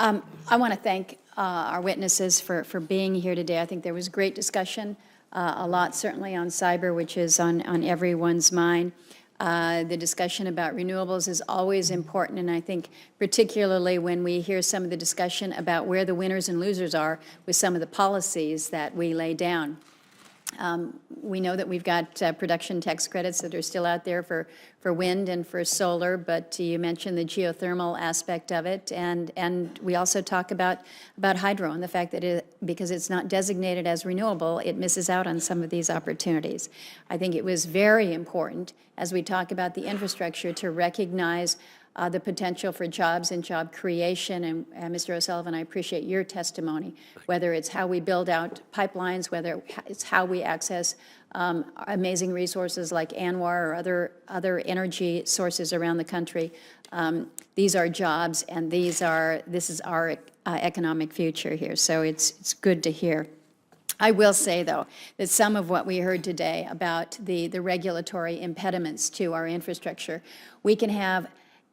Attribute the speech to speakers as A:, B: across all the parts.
A: I want to thank our witnesses for being here today. I think there was great discussion, a lot certainly on cyber, which is on everyone's mind. The discussion about renewables is always important, and I think particularly when we hear some of the discussion about where the winners and losers are with some of the policies that we lay down. We know that we've got production tax credits that are still out there for wind and for solar, but you mentioned the geothermal aspect of it, and we also talk about hydro and the fact that because it's not designated as renewable, it misses out on some of these opportunities. I think it was very important as we talk about the infrastructure to recognize the potential for jobs and job creation. And Mr. O'Sullivan, I appreciate your testimony, whether it's how we build out pipelines, whether it's how we access amazing resources like ANWR or other energy sources around the country. These are jobs, and this is our economic future here. So it's good to hear. I will say, though, that some of what we heard today about the regulatory impediments to our infrastructure, we can have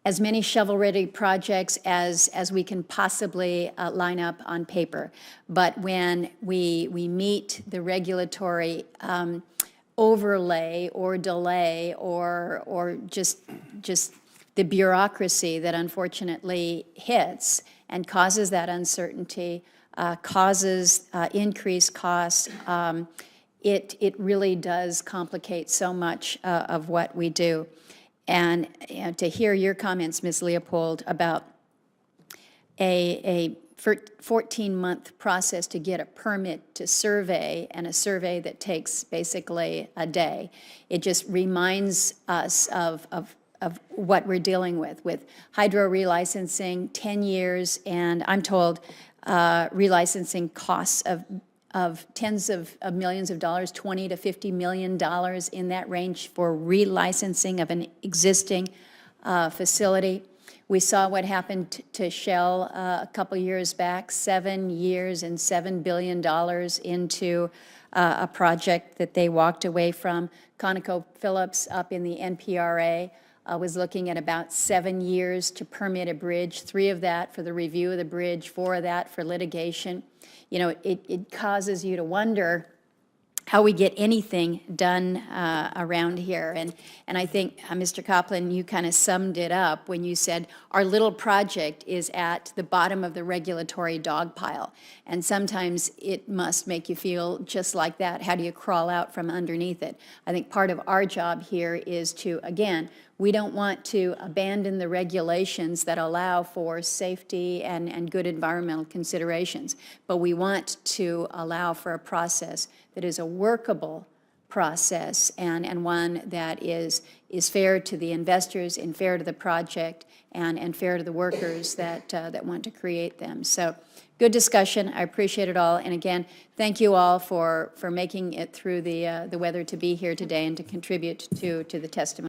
A: as many shovel-ready projects as we can possibly line up on paper. But when we meet the regulatory overlay or delay or just the bureaucracy that unfortunately hits and causes that uncertainty, causes increased costs, it really does complicate so much of what we do. And to hear your comments, Ms. Leopold, about a 14-month process to get a permit to survey, and a survey that takes basically a day, it just reminds us of what we're dealing with hydro relicensing, 10 years, and I'm told relicensing costs of tens of millions of dollars, $20 to $50 million in that range for relicensing of an existing facility. We saw what happened to Shell a couple years back, 7 years and $7 billion into a project that they walked away from. ConocoPhillips up in the NPRA was looking at about 7 years to permit a bridge, 3 of that for the review of the bridge, 4 of that for litigation. You know, it causes you to wonder how we get anything done around here. And I think, Mr. Copeland, you kind of summed it up when you said our little project is at the bottom of the regulatory dog pile. And sometimes it must make you feel just like that. How do you crawl out from underneath it? I think part of our job here is to, again, we don't want to abandon the regulations that allow for safety and good environmental considerations, but we want to allow for a process that is a workable process and one that is fair to the investors and fair to the project and fair to the workers that want to create them. So good discussion. I appreciate it all. And again, thank you all for making it through the weather to be here today and to contribute to the testimony.